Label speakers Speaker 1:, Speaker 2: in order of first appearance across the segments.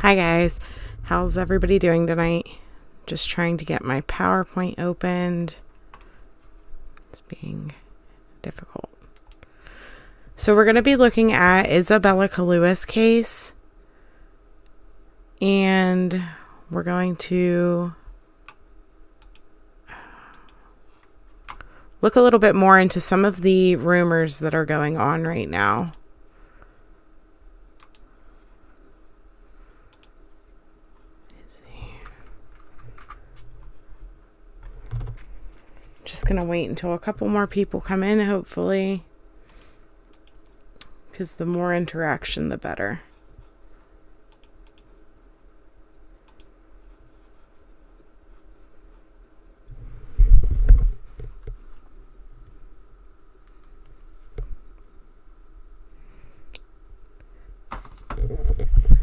Speaker 1: Hi guys, how's everybody doing tonight? Just trying to get my PowerPoint opened. It's being difficult. So we're going to be looking at Isabella Kalua's case, and we're going to look a little bit more into some of the rumors that are going on right now. Just gonna wait until a couple more people come in, hopefully, because the more interaction the better.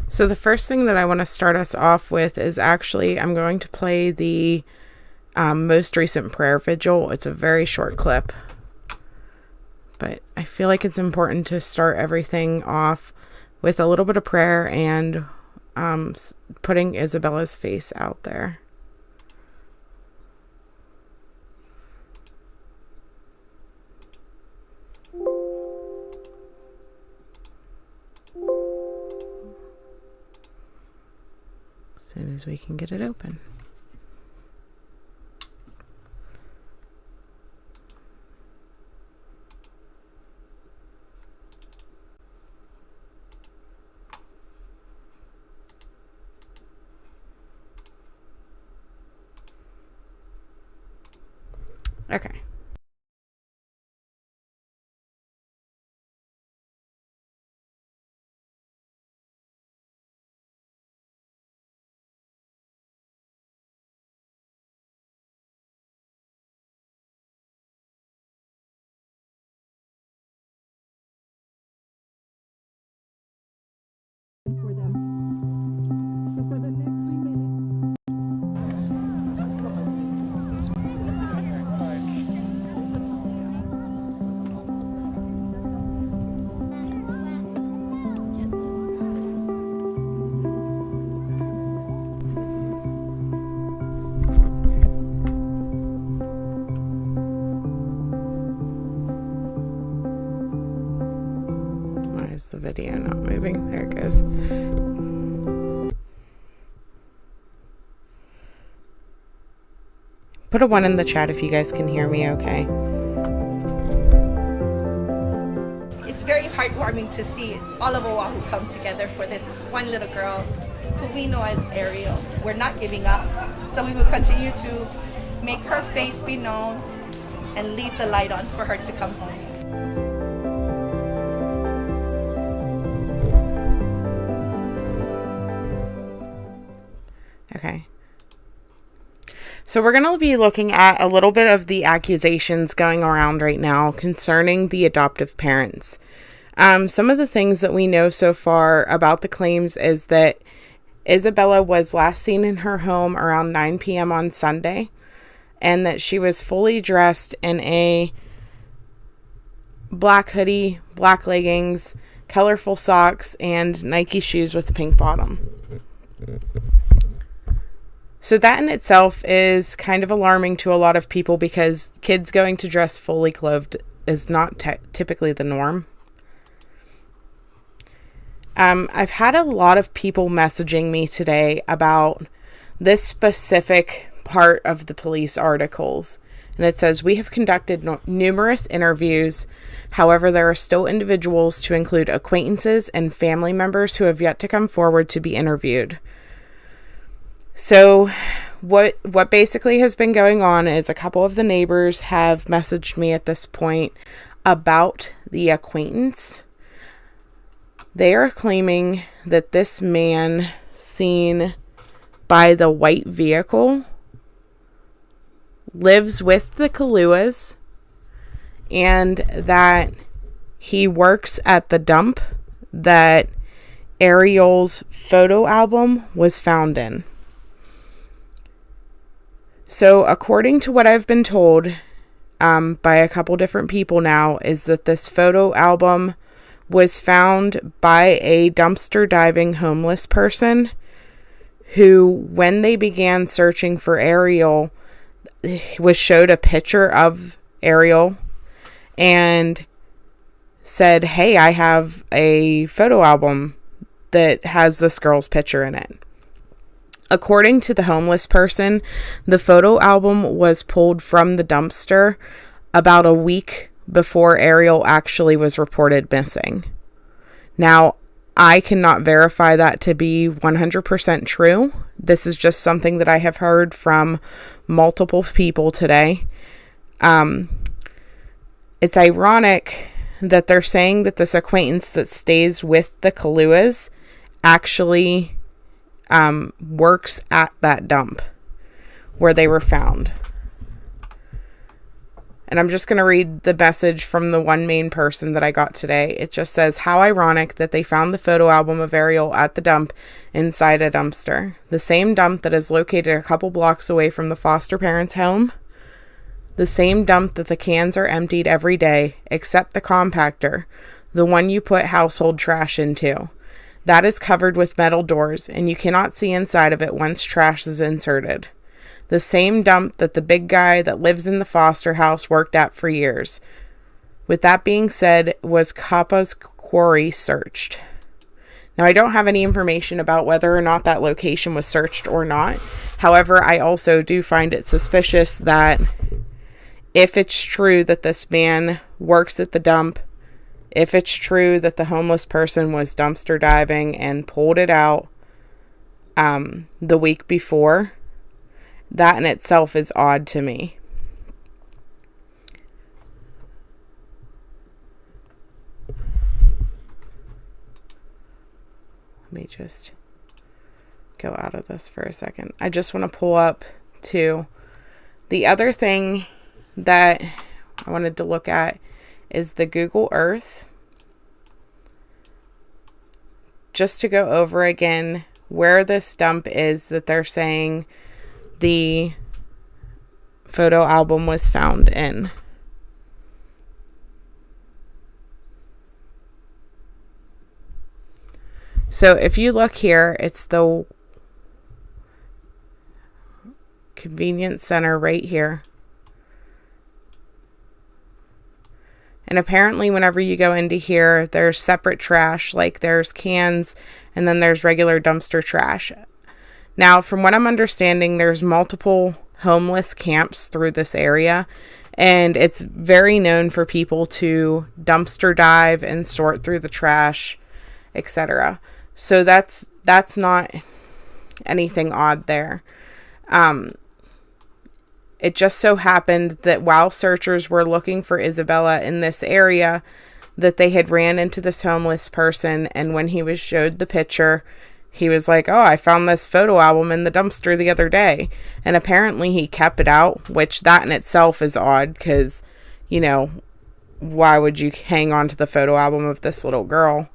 Speaker 1: So the first thing that I want to start us off with is actually I'm going to play the most recent prayer vigil. It's a very short clip, but I feel like it's important to start everything off with a little bit of prayer and putting Isabella's face out there. As soon as we can get it open. Okay.
Speaker 2: For them. So for the next 3 minutes.
Speaker 1: Why is the video not moving? There it goes. Put a 1 in the chat if you guys can hear me okay.
Speaker 3: It's very heartwarming to see all of Oahu come together for this one little girl who we know as Ariel. We're not giving up, so we will continue to make her face be known and leave the light on for her to come home.
Speaker 1: Okay. So we're going to be looking at a little bit of the accusations going around right now concerning the adoptive parents. Some of the things that we know so far about the claims is that Isabella was last seen in her home around 9 p.m. on Sunday, and that she was fully dressed in a black hoodie, black leggings, colorful socks, and Nike shoes with a pink bottom. So that in itself is kind of alarming to a lot of people because kids going to dress fully clothed is not typically the norm. I've had a lot of people messaging me today about this specific part of the police articles. And it says, we have conducted numerous interviews. However, there are still individuals, to include acquaintances and family members, who have yet to come forward to be interviewed. So what basically has been going on is a couple of the neighbors have messaged me at this point about the acquaintance. They are claiming that this man seen by the white vehicle lives with the Kaluas and that he works at the dump that Ariel's photo album was found in. So according to what I've been told by a couple different people now, is that this photo album was found by a dumpster diving homeless person who, when they began searching for Ariel, was showed a picture of Ariel and said, "Hey, I have a photo album that has this girl's picture in it." According to the homeless person, the photo album was pulled from the dumpster about a week before Ariel actually was reported missing. Now, I cannot verify that to be 100% true. This is just something that I have heard from multiple people today. It's ironic that they're saying that this acquaintance that stays with the Kaluas actually works at that dump where they were found. And I'm just going to read the message from the one main person that I got today. It just says, "How ironic that they found the photo album of Ariel at the dump inside a dumpster. The same dump that is located a couple blocks away from the foster parents' home. The same dump that the cans are emptied every day, except the compactor, the one you put household trash into. That is covered with metal doors, and you cannot see inside of it once trash is inserted. The same dump that the big guy that lives in the foster house worked at for years. With that being said, was Kappa's quarry searched?" Now, I don't have any information about whether or not that location was searched or not. However, I also do find it suspicious that if it's true that this man works at the dump, if it's true that the homeless person was dumpster diving and pulled it out the week before, that in itself is odd to me. Let me just go out of this for a second. I just want to pull up to the other thing that I wanted to look at is the Google Earth. Just to go over again where this dump is that they're saying the photo album was found in. So if you look here, it's the convenience center right here. And apparently whenever you go into here, there's separate trash, like there's cans and then there's regular dumpster trash. Now, from what I'm understanding, there's multiple homeless camps through this area, and it's very known for people to dumpster dive and sort through the trash, etc. So that's not anything odd there. It just so happened that while searchers were looking for Isabella in this area, that they had ran into this homeless person, and when he was showed the picture, he was like, "Oh, I found this photo album in the dumpster the other day." And apparently he kept it out, which that in itself is odd because, you know, why would you hang on to the photo album of this little girl?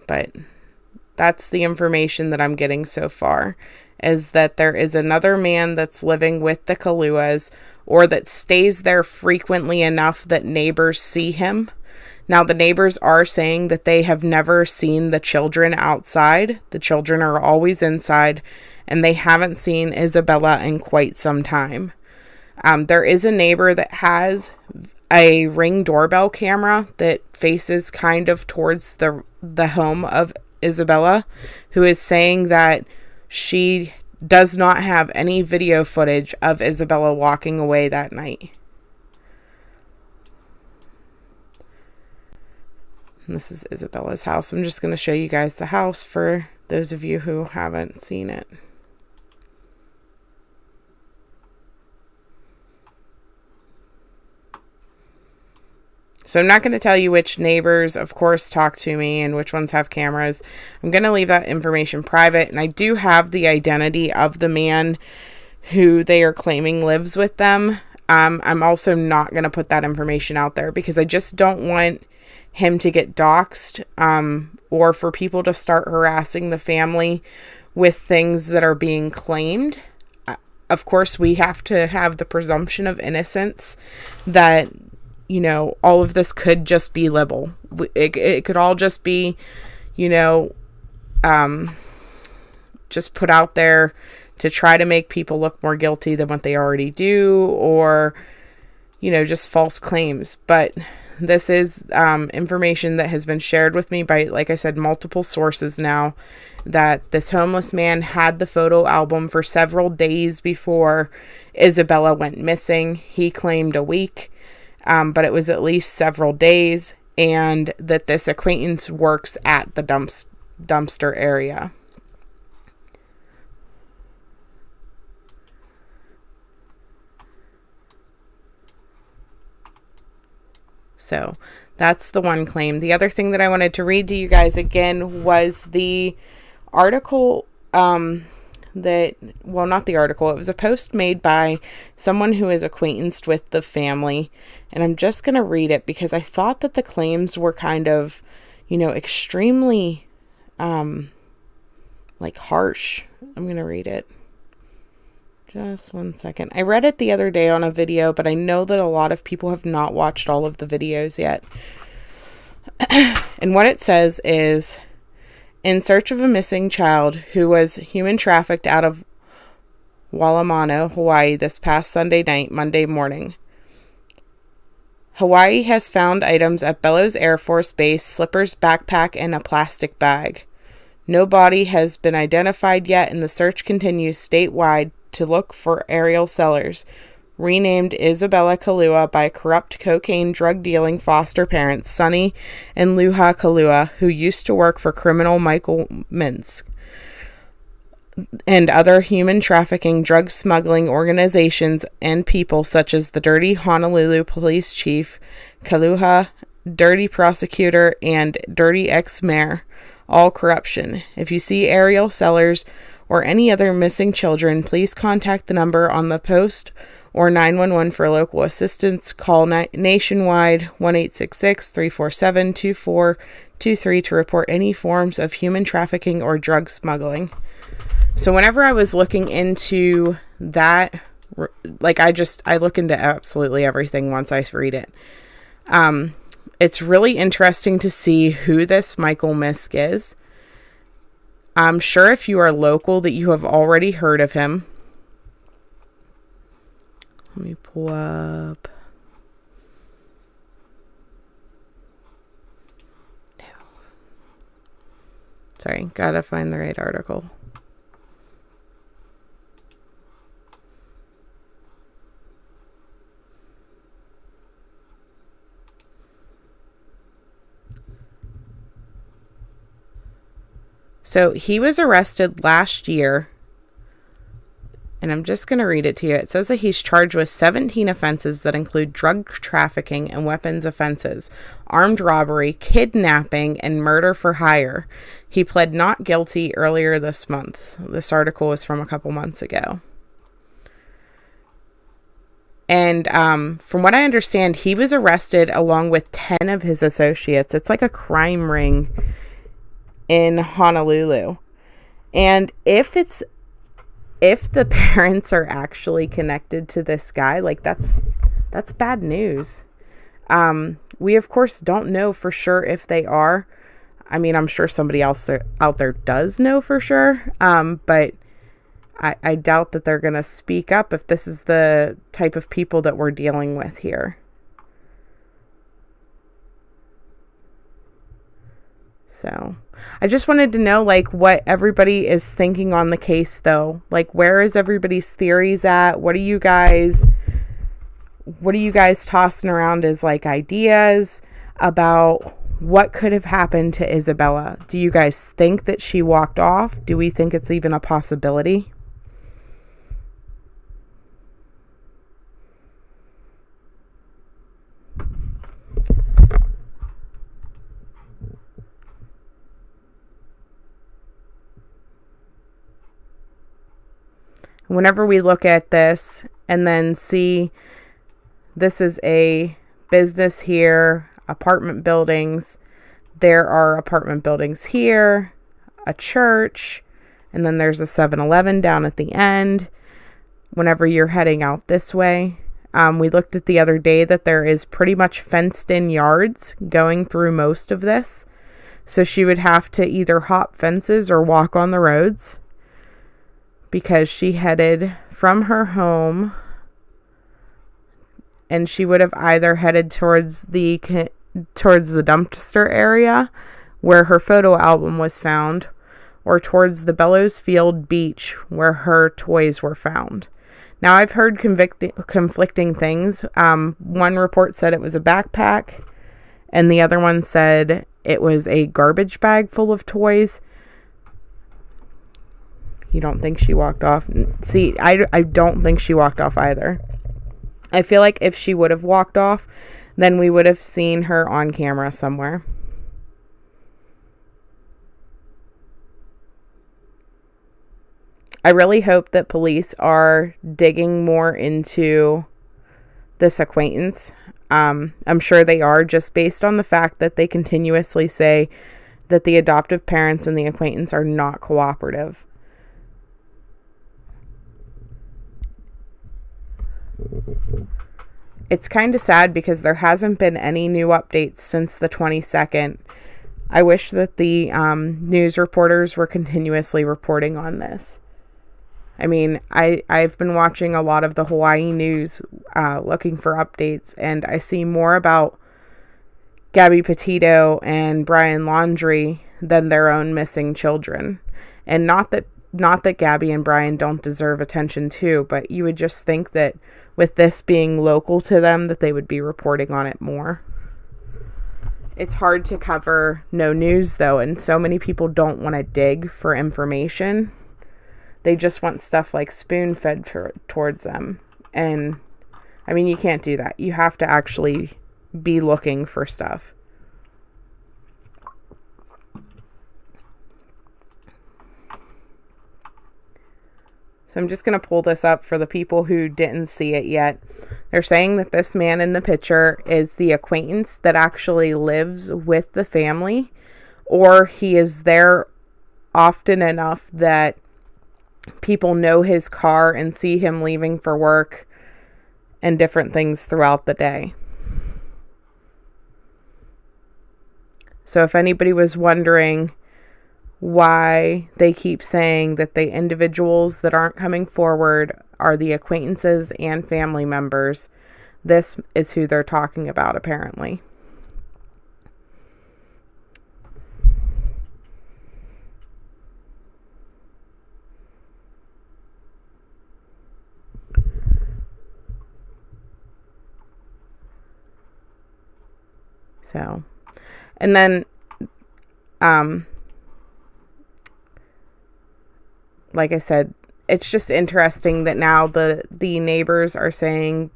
Speaker 1: But that's the information that I'm getting so far, is that there is another man that's living with the Kaluas, or that stays there frequently enough that neighbors see him. Now, the neighbors are saying that they have never seen the children outside. The children are always inside, and they haven't seen Isabella in quite some time. There is a neighbor that has a Ring doorbell camera that faces kind of towards the home of Isabella, who is saying that she does not have any video footage of Isabella walking away that night. And this is Isabella's house. I'm just going to show you guys the house for those of you who haven't seen it. So I'm not going to tell you which neighbors, of course, talk to me and which ones have cameras. I'm going to leave that information private. And I do have the identity of the man who they are claiming lives with them. I'm also not going to put that information out there because I just don't want him to get doxxed, or for people to start harassing the family with things that are being claimed. Of course, we have to have the presumption of innocence that, all of this could just be libel. It could all just be, just put out there to try to make people look more guilty than what they already do, or, just false claims. But this is information that has been shared with me by, like I said, multiple sources now, that this homeless man had the photo album for several days before Isabella went missing. He claimed a week, but it was at least several days, and that this acquaintance works at the dumpster area. So that's the one claim. The other thing that I wanted to read to you guys again was the article not the article. It was a post made by someone who is acquaintanced with the family. And I'm just going to read it because I thought that the claims were kind of, extremely, harsh. I'm going to read it. Just one second. I read it the other day on a video, but I know that a lot of people have not watched all of the videos yet. And what it says is, in search of a missing child who was human trafficked out of Walamano, Hawaii this past Sunday night, Monday morning. Hawaii has found items at Bellows Air Force Base, slippers, backpack, and a plastic bag. No body has been identified yet, and the search continues statewide to look for aerial sellers, renamed Isabella Kalua by corrupt cocaine drug-dealing foster parents Sonny and Luha Kalua, who used to work for criminal Michael Mintz and other human trafficking, drug smuggling organizations and people such as the Dirty Honolulu Police Chief, Kaluha, Dirty Prosecutor, and Dirty Ex-Mayor. All corruption. If you see aerial sellers or any other missing children, please contact the number on the post or 911 for local assistance. Call nationwide 1-866-347-2423 to report any forms of human trafficking or drug smuggling. So whenever I was looking into that, I look into absolutely everything once I read it. It's really interesting to see who this Michael Misk is. I'm sure if you are local that you have already heard of him. Let me pull up. No. Sorry, gotta find the right article. So he was arrested last year, and I'm just going to read it to you. It says that he's charged with 17 offenses that include drug trafficking and weapons offenses, armed robbery, kidnapping, and murder for hire. He pled not guilty earlier this month. This article was from a couple months ago. And from what I understand, he was arrested along with 10 of his associates. It's like a crime ring in Honolulu. And if the parents are actually connected to this guy, that's bad news. We of course don't know for sure if they are. I mean, I'm sure somebody else out there does know for sure. But I doubt that they're going to speak up if this is the type of people that we're dealing with here. So I just wanted to know what everybody is thinking on the case though. Where is everybody's theories at? What are you guys tossing around as ideas about what could have happened to Isabella? Do you guys think that she walked off? Do we think it's even a possibility? Whenever we look at this and then see this is a business here, apartment buildings, there are apartment buildings here, a church, and then there's a 7-Eleven down at the end. Whenever you're heading out this way, We looked at the other day that there is pretty much fenced in yards going through most of this. So she would have to either hop fences or walk on the roads, because she headed from her home, and she would have either headed towards the dumpster area where her photo album was found, or towards the Bellows Field beach where her toys were found. Now, I've heard conflicting things. One report said it was a backpack, and the other one said it was a garbage bag full of toys. You don't think she walked off? See, I don't think she walked off either. I feel like if she would have walked off, then we would have seen her on camera somewhere. I really hope that police are digging more into this acquaintance. I'm sure they are, just based on the fact that they continuously say that the adoptive parents and the acquaintance are not cooperative. It's kind of sad because there hasn't been any new updates since the 22nd. I wish that the news reporters were continuously reporting on this. I mean, I've been watching a lot of the Hawaii news looking for updates, and I see more about Gabby Petito and Brian Laundrie than their own missing children. And not that Gabby and Brian don't deserve attention too, but you would just think that with this being local to them, that they would be reporting on it more. It's hard to cover no news, though, and so many people don't want to dig for information. They just want stuff like spoon-fed towards them. And, I mean, you can't do that. You have to actually be looking for stuff. So I'm just going to pull this up for the people who didn't see it yet. They're saying that this man in the picture is the acquaintance that actually lives with the family, or he is there often enough that people know his car and see him leaving for work and different things throughout the day. So if anybody was wondering why they keep saying that the individuals that aren't coming forward are the acquaintances and family members, this is who they're talking about, apparently. So, and then, like I said, it's just interesting that now the neighbors are saying,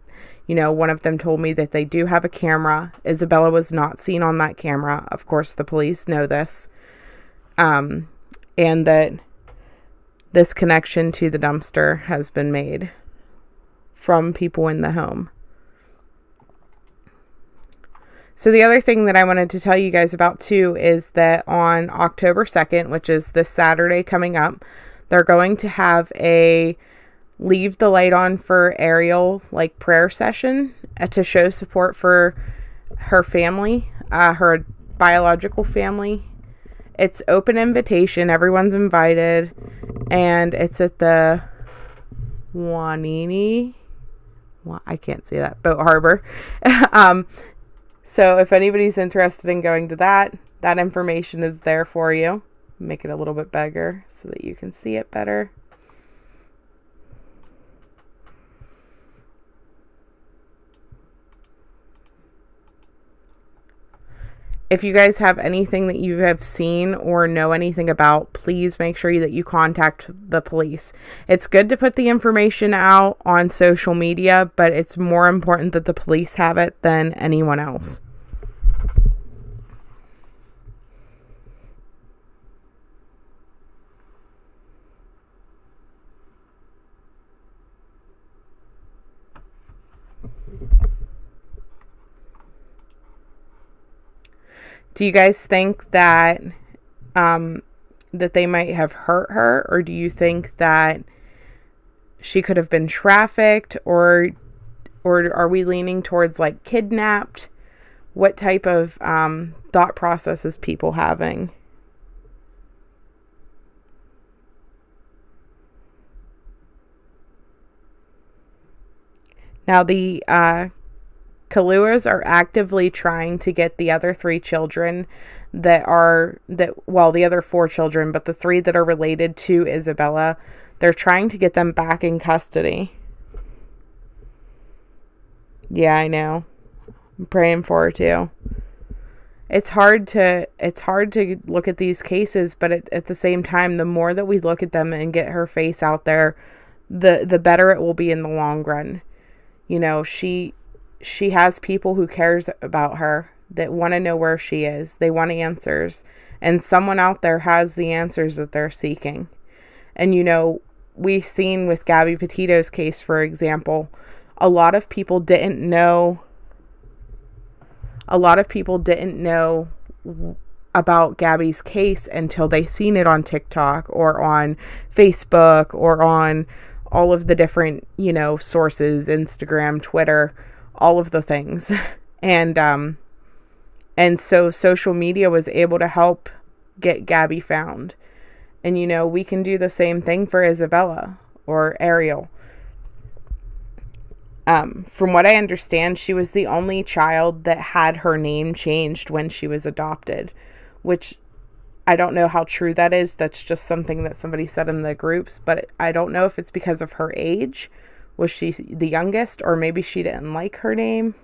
Speaker 1: you know, one of them told me that they do have a camera. Isabella was not seen on that camera. Of course, the police know this. And that this connection to the dumpster has been made from people in the home. So the other thing that I wanted to tell you guys about too is that on October 2nd, which is this Saturday coming up, they're going to have a Leave the Light On for Ariel prayer session to show support for her family, her biological family. It's open invitation. Everyone's invited, and it's at the Wanini. Well, I can't say that. Boat Harbor. So if anybody's interested in going to that information is there for you. Make it a little bit bigger so that you can see it better. If you guys have anything that you have seen or know anything about, please make sure that you contact the police. It's good to put the information out on social media, but it's more important that the police have it than anyone else. Do you guys think that that they might have hurt her, or do you think that she could have been trafficked, or Or are we leaning towards like kidnapped? What type of thought process is people having? Now, the Kaluas are actively trying to get the other 3 children the other 4 children, but the 3 that are related to Isabella, they're trying to get them back in custody. Yeah, I know. I'm praying for her too. It's hard to look at these cases, but at the same time, the more that we look at them and get her face out there, the better it will be in the long run. You know, she has people who cares about her, that want to know where she is. They want answers. And someone out there has the answers that they're seeking. And, you know, we've seen with Gabby Petito's case, for example, a lot of people didn't know about Gabby's case until they seen it on TikTok or on Facebook or on all of the different, you know, sources, Instagram, Twitter, all of the things. And so social media was able to help get Gabby found. And, you know, we can do the same thing for Isabella or Ariel. From what I understand, she was the only child that had her name changed when she was adopted, which I don't know how true that is. That's just something that somebody said in the groups, but I don't know if it's because of her age. Was she the youngest, or maybe she didn't like her name?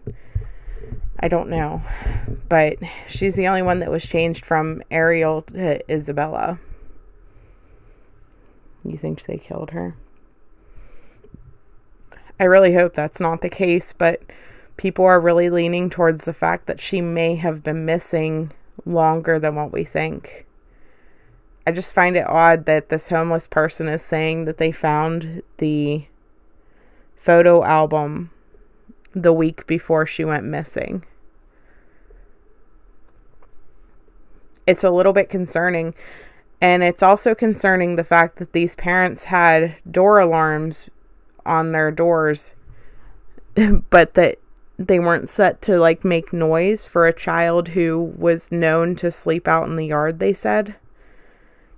Speaker 1: I don't know, but she's the only one that was changed from Ariel to Isabella. You think they killed her? I really hope that's not the case, but people are really leaning towards the fact that she may have been missing longer than what we think. I just find it odd that this homeless person is saying that they found the photo album the week before she went missing. It's a little bit concerning. And it's also concerning the fact that these parents had door alarms on their doors, but that they weren't set to like make noise for a child who was known to sleep out in the yard, they said.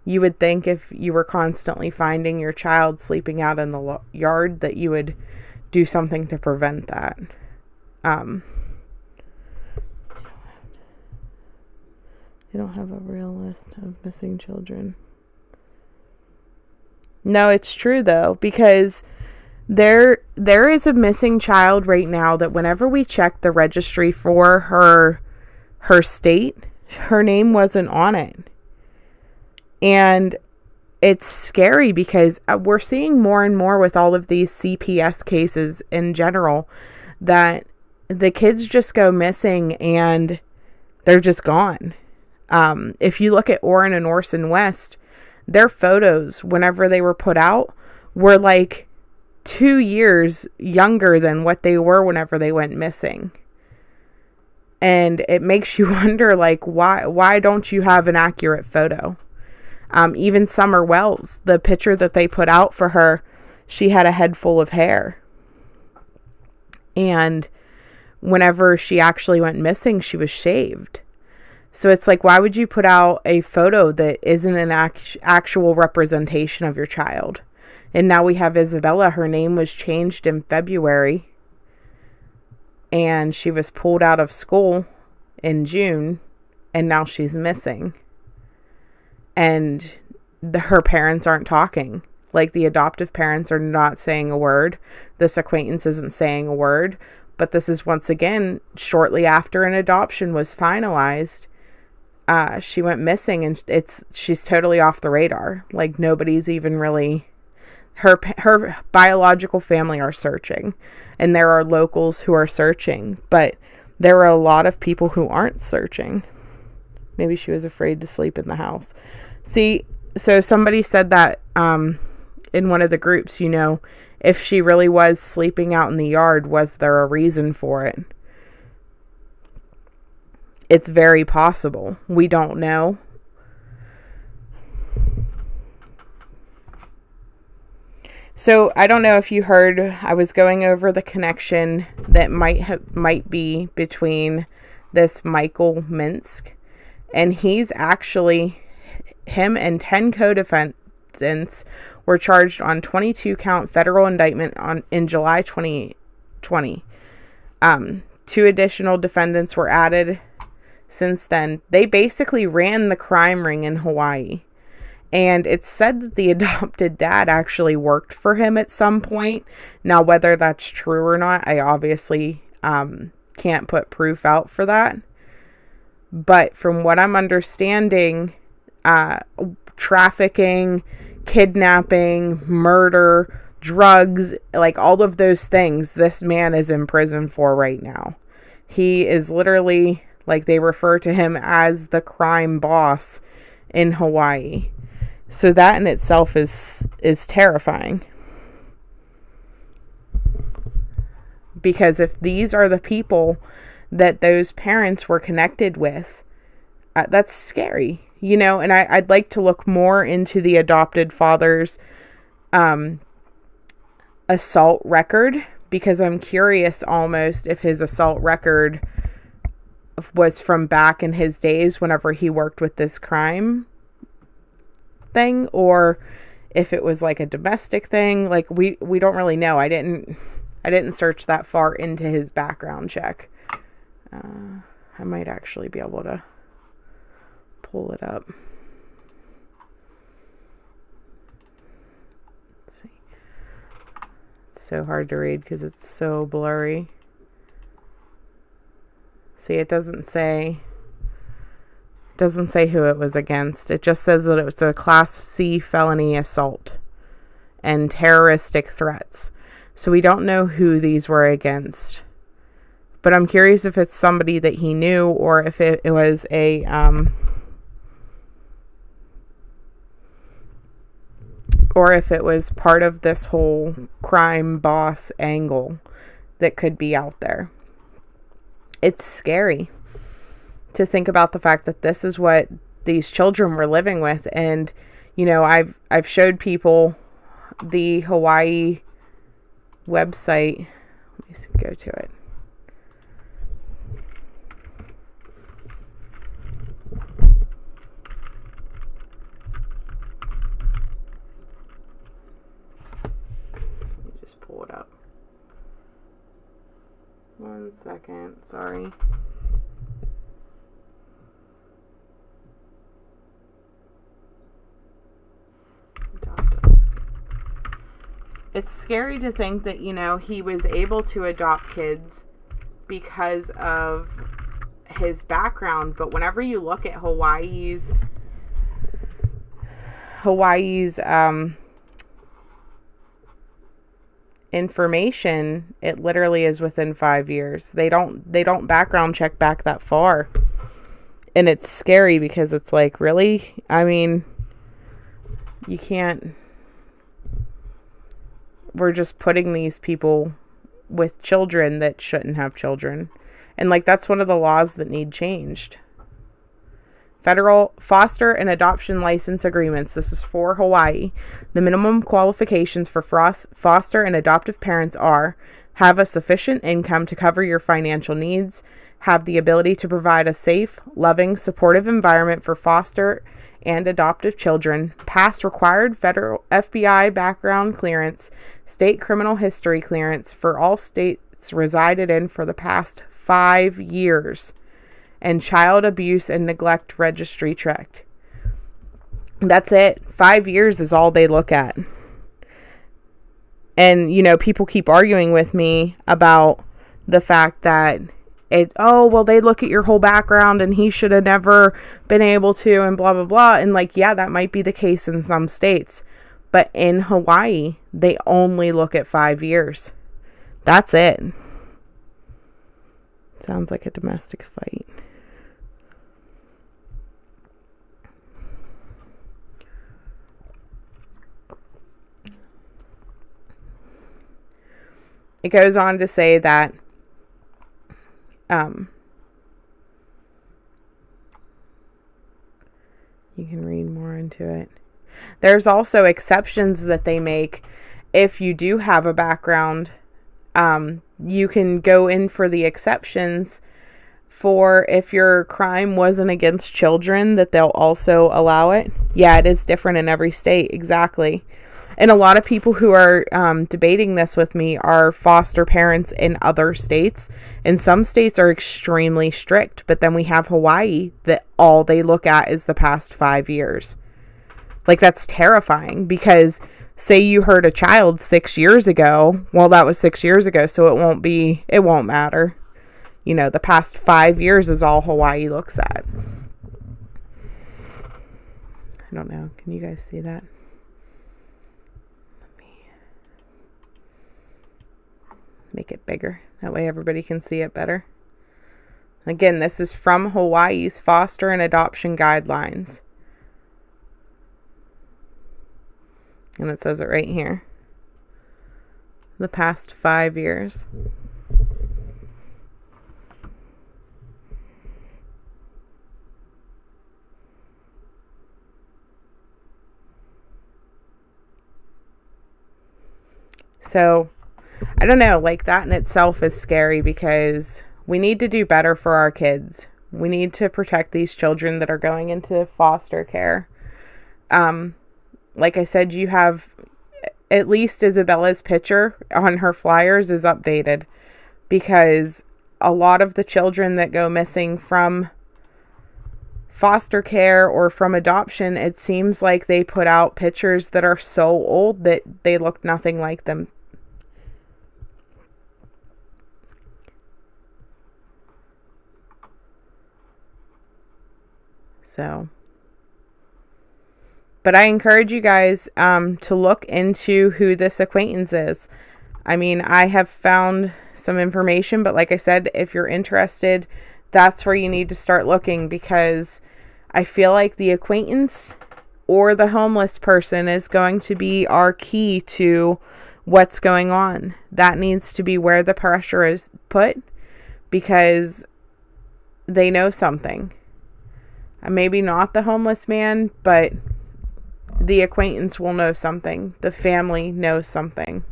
Speaker 1: You would think if you were constantly finding your child sleeping out in the yard that you would do something to prevent that. They don't have a real list of missing children. No, it's true though, because there is a missing child right now that whenever we check the registry for her state, her name wasn't on it. And it's scary because we're seeing more and more with all of these CPS cases in general that the kids just go missing and they're just gone. If you look at Orrin and Orson West, their photos, whenever they were put out, were like 2 years younger than what they were whenever they went missing. And it makes you wonder, like, why don't you have an accurate photo? Even Summer Wells, the picture that they put out for her, she had a head full of hair. And whenever she actually went missing, she was shaved. So it's like, why would you put out a photo that isn't an actual representation of your child? And now we have Isabella. Her name was changed in February. And she was pulled out of school in June. And now she's missing. And her parents aren't talking. Like, the adoptive parents are not saying a word. This acquaintance isn't saying a word. But this is once again shortly after an adoption was finalized. She went missing, and she's totally off the radar. Like, nobody's even really... Her biological family are searching, and there are locals who are searching, but there are a lot of people who aren't searching. Maybe she was afraid to sleep in the house. See, so somebody said that in one of the groups, you know, if she really was sleeping out in the yard, was there a reason for it? It's very possible. We don't know. So I don't know if you heard, I was going over the connection that might be between this Michael Minsk, and he's actually, him and 10 co-defendants were charged on 22-count federal indictment in July 2020. 2 additional defendants were added since then. They basically ran the crime ring in Hawaii. And it's said that the adopted dad actually worked for him at some point. Now, whether that's true or not, I obviously can't put proof out for that. But from what I'm understanding, trafficking, kidnapping, murder, drugs, like all of those things, this man is in prison for right now. He is literally, like, they refer to him as the crime boss in Hawaii. So that in itself is terrifying. Because if these are the people that those parents were connected with, that's scary, you know. And I'd like to look more into the adopted father's assault record, because I'm curious almost if his assault record was from back in his days whenever he worked with this crime thing, or if it was like a domestic thing. Like we don't really know. I didn't search that far into his background check. I might actually be able to pull it up. Let's see. It's so hard to read because it's so blurry. See, it doesn't say who it was against. It just says that it was a Class C felony assault and terroristic threats. So we don't know who these were against. But I'm curious if it's somebody that he knew, or if it was a or if it was part of this whole crime boss angle that could be out there. It's scary to think about the fact that this is what these children were living with. And, you know, I've showed people the Hawaii website. Let me go to it. Let me just pull it up. 1 second, sorry. It's scary to think that, you know, he was able to adopt kids because of his background. But whenever you look at Hawaii's information, it literally is within 5 years. They don't background check back that far. And it's scary because it's like, really? I mean, you can't. We're just putting these people with children that shouldn't have children. And like, that's one of the laws that need changed. Federal foster and adoption license agreements. This is for Hawaii. The minimum qualifications for foster and adoptive parents are: have a sufficient income to cover your financial needs, have the ability to provide a safe, loving, supportive environment for foster and adoptive children, pass required federal FBI background clearance, state criminal history clearance for all states resided in for the past 5 years, and child abuse and neglect registry checked. That's it. 5 years is all they look at. And, you know, people keep arguing with me about the fact that they look at your whole background and he should have never been able to, and blah, blah, blah. And like, yeah, that might be the case in some states. But in Hawaii, they only look at 5 years. That's it. Sounds like a domestic fight. It goes on to say that you can read more into it. There's also exceptions that they make, if you do have a background, you can go in for the exceptions for if your crime wasn't against children, that they'll also allow it. Yeah, it is different in every state. Exactly. And a lot of people who are debating this with me are foster parents in other states. And some states are extremely strict. But then we have Hawaii that all they look at is the past 5 years. Like, that's terrifying, because say you hurt a child 6 years ago. Well, that was 6 years ago, so it won't matter. You know, the past 5 years is all Hawaii looks at. I don't know. Can you guys see that? Let me make it bigger. That way everybody can see it better. Again, this is from Hawaii's foster and adoption guidelines. And it says it right here. The past 5 years. So, I don't know, like, that in itself is scary, because we need to do better for our kids. We need to protect these children that are going into foster care. Like I said, you have at least Isabella's picture on her flyers is updated, because a lot of the children that go missing from foster care or from adoption, it seems like they put out pictures that are so old that they look nothing like them. So, but I encourage you guys to look into who this acquaintance is. I mean, I have found some information, but like I said, if you're interested, that's where you need to start looking, because I feel like the acquaintance or the homeless person is going to be our key to what's going on. That needs to be where the pressure is put, because they know something. Maybe not the homeless man, but the acquaintance will know something. The family knows something.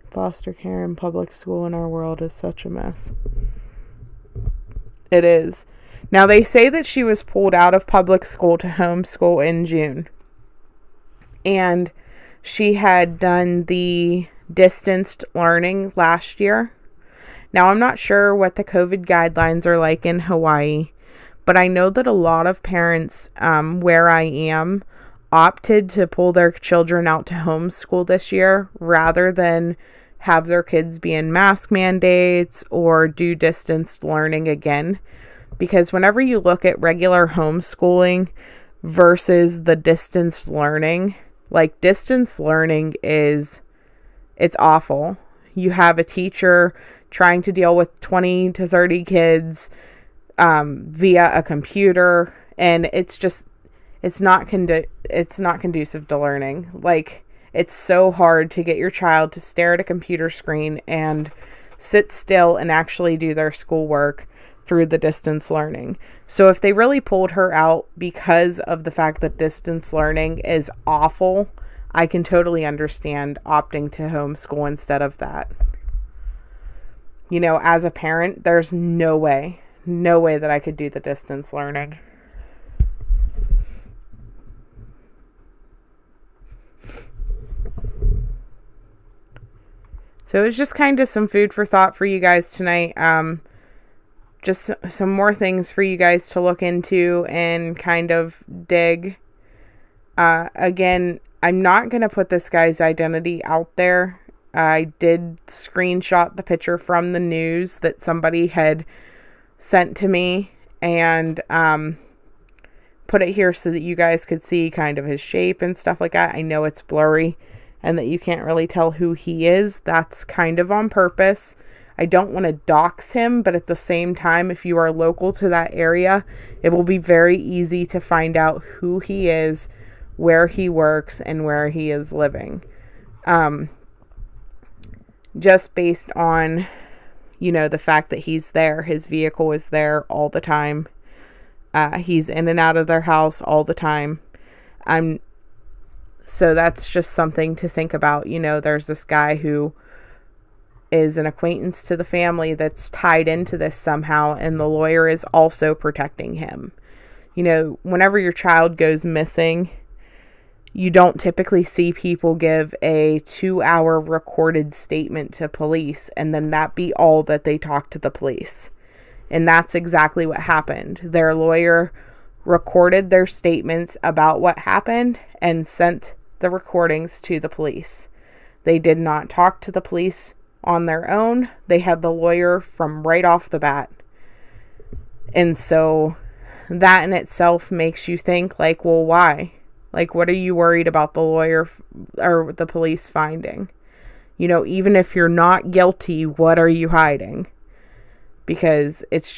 Speaker 1: Foster care and public school in our world is such a mess. It is. Now, they say that she was pulled out of public school to homeschool in June. And she had done the distanced learning last year. Now, I'm not sure what the COVID guidelines are like in Hawaii, but I know that a lot of parents where I am opted to pull their children out to homeschool this year rather than have their kids be in mask mandates or do distanced learning again. Because whenever you look at regular homeschooling versus the distanced learning, like, distance learning it's awful. You have a teacher trying to deal with 20 to 30 kids via a computer, and it's not conducive to learning. Like, it's so hard to get your child to stare at a computer screen and sit still and actually do their schoolwork through the distance learning. So if they really pulled her out because of the fact that distance learning is awful, I can totally understand opting to homeschool instead of that. You know, as a parent, there's no way that I could do the distance learning. So it was just kind of some food for thought for you guys tonight. Just some more things for you guys to look into and kind of dig. Again, I'm not going to put this guy's identity out there. I did screenshot the picture from the news that somebody had sent to me and put it here so that you guys could see kind of his shape and stuff like that. I know it's blurry and that you can't really tell who he is. That's kind of on purpose. I don't want to dox him, but at the same time, if you are local to that area, it will be very easy to find out who he is, where he works, and where he is living. Just based on, you know, the fact that he's there, his vehicle is there all the time. He's in and out of their house all the time. So that's just something to think about. There's this guy who is an acquaintance to the family that's tied into this somehow, and the lawyer is also protecting him. Whenever your child goes missing, you don't typically see people give a 2-hour recorded statement to police and then that be all that they talk to the police. And that's exactly what happened. Their lawyer recorded their statements about what happened and sent the recordings to the police. They did not talk to the police on their own. They had the lawyer from right off the bat. And so that in itself makes you think, like, well, why? Like, what are you worried about the lawyer or the police finding? Even if you're not guilty, what are you hiding? Because it's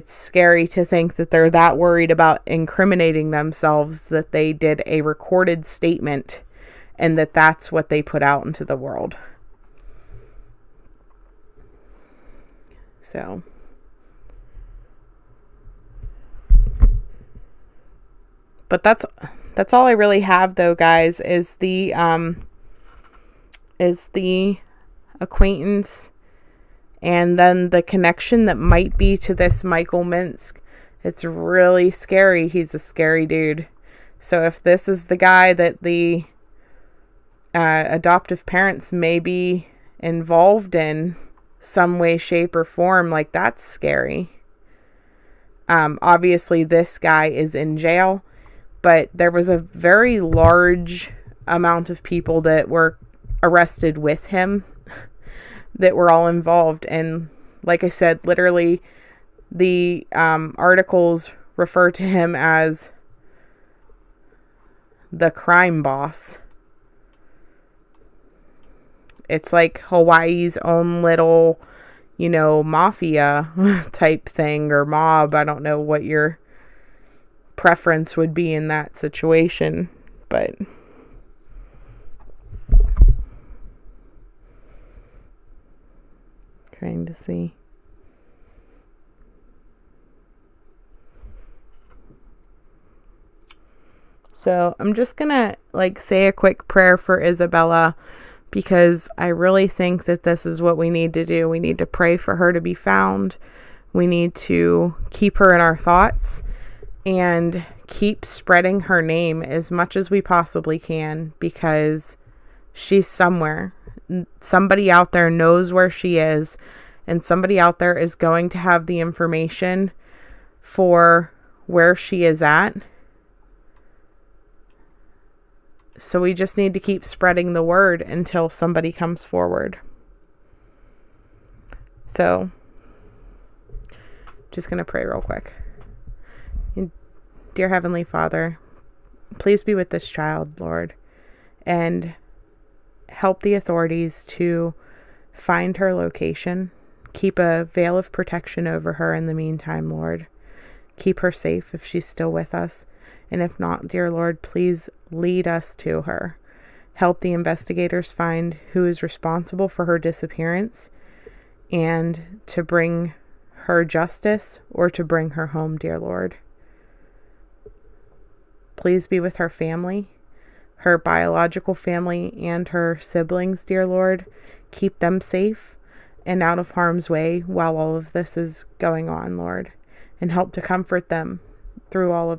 Speaker 1: scary to think that they're that worried about incriminating themselves that they did a recorded statement and that's what they put out into the world. So, but that's all I really have, though, guys, is the acquaintance and then the connection that might be to this Michael Minsk. It's really scary. He's a scary dude. So if this is the guy that the adoptive parents may be involved in some way, shape, or form, like, that's scary. Obviously this guy is in jail, but there was a very large amount of people that were arrested with him that were all involved. And like I said, literally the articles refer to him as the crime boss. It's like Hawaii's own little, mafia type thing, or mob. I don't know what your preference would be in that situation, but trying to see. So I'm just gonna say a quick prayer for Isabella, because I really think that this is what we need to do. We need to pray for her to be found. We need to keep her in our thoughts and keep spreading her name as much as we possibly can, because she's somewhere. Somebody out there knows where she is, and somebody out there is going to have the information for where she is at. So we just need to keep spreading the word until somebody comes forward. So, just going to pray real quick. Dear Heavenly Father, please be with this child, Lord, and help the authorities to find her location. Keep a veil of protection over her in the meantime, Lord. Keep her safe if she's still with us. And if not, dear Lord, please lead us to her. Help the investigators find who is responsible for her disappearance and to bring her justice or to bring her home, dear Lord. Please be with her family, her biological family, and her siblings, dear Lord. Keep them safe and out of harm's way while all of this is going on, Lord. And help to comfort them through all of